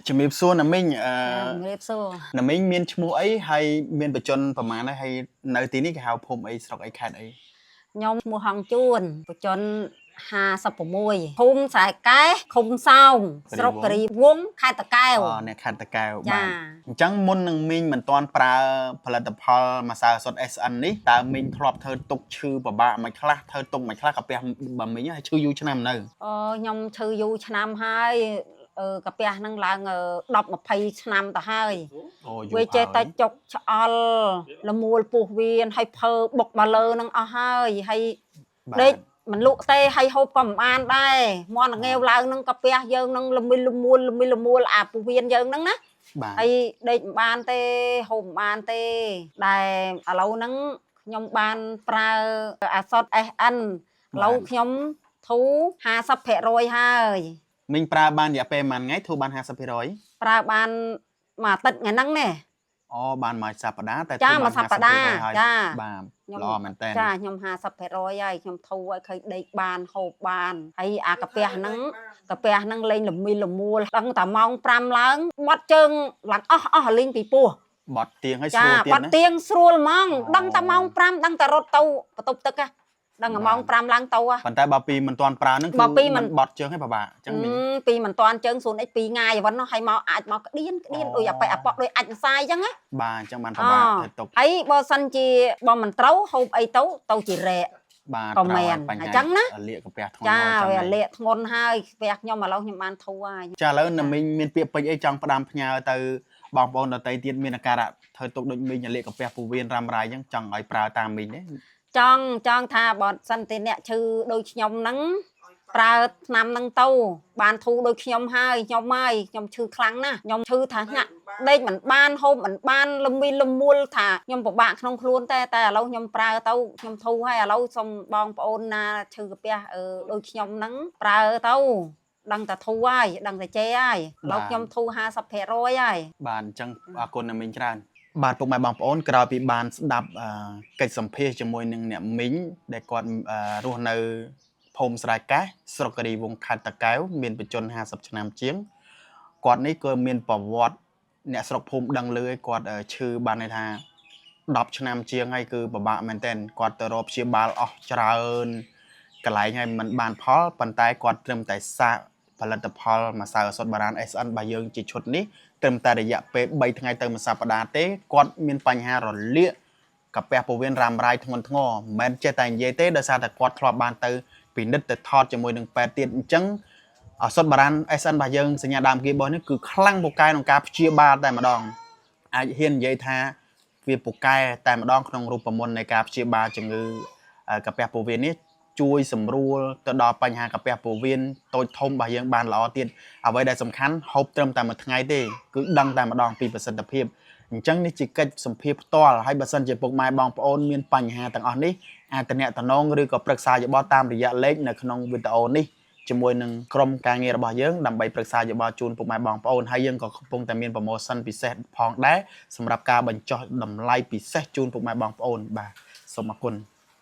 ជំរាបសួរណាមីងជំរាបសួរណាមីងមានឈ្មោះអីហើយមានបច្ចុប្បន្នប្រហែលហើយនៅទីនេះគេហៅភូមិអីស្រុកអីខេត្តអីខ្ញុំឈ្មោះហងជួនបច្ចុប្បន្ន56ភូមិស្រែកែឃុំសោងស្រុកគិរីវង្សខេត្តតាកែវអ្នកខេត្តតាកែវបាទអញ្ចឹងមុននឹងមីងមិនទាន់ប្រើផលិតផលម្សៅសុទ្ធ SN នេះតើមីងធ្លាប់ធ្វើទុកឈឺពិបាកមិនខ្លះធ្វើទុកមិនខ្លះកាពះបើមីងហើយឈឺយូរឆ្នាំនៅខ្ញុំឈឺយូរឆ្នាំហើយកាពះហ្នឹងឡើង10 20ឆ្នាំទៅហើយវាចេះតែចុកឆ្អល់លមួលពោះវៀនហើយភើបុកមកលើនឹងអស់ហើយដេកមិនលក់ទេហើយហូបក៏មិនបានដែរមន់ងាវឡើងនឹងកាពះយើងនឹងលមីលមួលអាពោះវៀនយើងហ្នឹងណាហើយដេកមិនបានទេហូបមិនបានទេដែលឥឡូវហ្នឹងខ្ញុំបានប្រើអាសុត SN ឥឡូវខ្ញុំធូរ 50% ហើយមីងប្រើបានរយៈពេលប៉ុន្មានថ្ងៃធូរបាន 50% ប្រើបានមួយអាទិត្យថ្ងៃហ្នឹងណាបានមួយសប្តាហ៍តែចាមួយសប្តាហ៍ចាបាទល្អមែនតើចាខ្ញុំ 50% ហើយខ្ញុំធូរឲ្យឃើញដេកបានហូបបានហើយអាកាពះហ្នឹងលេងលមីលមួលដឹងតែម៉ោង5ឡើងបត់ជើងឡើងអស់លេងពីពោះបត់ទៀងឲ្យស្រួលទៀតណាបត់ទៀងស្រួលហ្មងដឹងតែម៉ោង5ដឹងតែរត់ទៅបន្ទប់ទឹកដឹងតែម៉ោង5ឡើងទៅប៉ុន្តែបើពីមិនទាន់ប្រើហ្នឹងគឺមិនបត់ជើងឲ្យពិបាកអញ្ចឹងពីមិនទាន់ជើង0x 2ថ្ងៃអីហ្នឹងហើយមកអាចមកក្តៀនដូចអាប៉ែអាប៉ក់ដូចអាចផ្សាយអញ្ចឹងណាបាទអញ្ចឹងបានពិបាកទៅទុកហើយបើសិនជាបើមិនត្រូវហូបអីទៅជារែកបាទក៏មែនអញ្ចឹងណាលាកកាពះធ្ងន់ចាវាលាកធ្ងន់ហើយកាពះខ្ញុំឥឡូវខ្ញុំបានធូរហើយចាឥឡូវណាមីងមានពាក្យពេចន៍អីចង់ផ្ដាំផ្ញើទៅបងប្អូនដទៃទៀតមានអាការៈធ្វើទុកដូចមីងលាកកាពះពោះវៀនរ៉ាំរ៉ៃអញ្ចឹងចង់ឲ្យប្រើតាមមីងទេចង់ថាបើសិនតែអ្នកឈឺដូចខ្ញុំហ្នឹងប្រើថ្នាំហ្នឹងទៅបានធូរដូចខ្ញុំហើយខ្ញុំឈឺខ្លាំងណាស់ខ្ញុំឈឺថាញាក់ដេកមិនបានហូបមិនបានលមីលមួលថាខ្ញុំពិបាកក្នុងខ្លួនតែឥឡូវខ្ញុំប្រើទៅខ្ញុំធូរហើយឥឡូវសូមបងប្អូនណាឈឺកាពះដូចខ្ញុំហ្នឹងប្រើទៅដឹងតែធូរហើយដឹងតែចេះហើយឥឡូវខ្ញុំធូរ 50% ហើយបាទអញ្ចឹងអរគុណណាមីងច្រើនបាទពុកម៉ែបងប្អូនក្រោយពីបានស្ដាប់កិច្ចសម្ភាសជាមួយនឹងអ្នកមីងដែលគាត់រស់នៅភូមិស្រែកែស្រុកគិរីវង្សខេត្តតាកែវមានបច្ចុប្បន្ន50ឆ្នាំជាងគាត់នេះក៏មានប្រវត្តិអ្នកស្រុកភូមិដឹងលឺឲ្យគាត់ឈឺបានន័យថា10ឆ្នាំជាងហើយគឺពិបាកមែនទែនគាត់ទៅរកព្យាបាលអស់ច្រើនកន្លែងហើយមិនបានផលប៉ុន្តែគាត់ត្រឹមតែសាកផលិតផលម្សៅសុទ្ធបារាណ SN របស់យើងជាឈុតនេះត្រឹមតែរយៈពេល3ថ្ងៃទៅមួយសប្តាហ៍ទេគាត់មានបញ្ហារលាកកាពះពោះវៀនរ៉ាំរ៉ៃធ្ងន់ធ្ងរមិនមែនចេះតែនិយាយទេដោយសារតែគាត់ធ្លាប់បានទៅពិនិត្យទៅថតជាមួយនឹងពេទ្យទៀតអញ្ចឹងសុទ្ធបារាណ SN របស់យើងសញ្ញាដើមគេរបស់នេះគឺខ្លាំងពូកែក្នុងការព្យាបាលតែម្ដងអាចហ៊ាននិយាយថាវាពូកែតែម្ដងក្នុងរូបមន្តនៃការព្យាបាលជំងឺកាពះពោះវៀននេះជួយសម្រួលទៅដល់បញ្ហាកាពះពោះវៀនតូចធំរបស់យើងបានល្អទៀតអ្វីដែលសំខាន់ហូបត្រឹមតែមួយថ្ងៃទេគឺដឹងតែម្ដងពីប្រសិទ្ធភាពអញ្ចឹងនេះជាកិច្ចសម្ភាសផ្ទាល់ហើយបើសិនជាពុកម៉ែបងប្អូនមានបញ្ហាទាំងអស់នេះអាចតំណងឬក៏ប្រឹក្សាយោបល់តាមរយៈលេខនៅក្នុងវីដេអូនេះជាមួយនឹងក្រុមការងាររបស់យើងដើម្បីប្រឹក្សាយោបល់ជូនពុកម៉ែបងប្អូនហើយយើងក៏កំពុងតែមានប្រូម៉ូសិនពិសេសផងដែរសម្រាប់ការបញ្ចុះតម្លៃពិសេសជូនពុកម៉ែបងប្អូនបាទសូមអរគុណ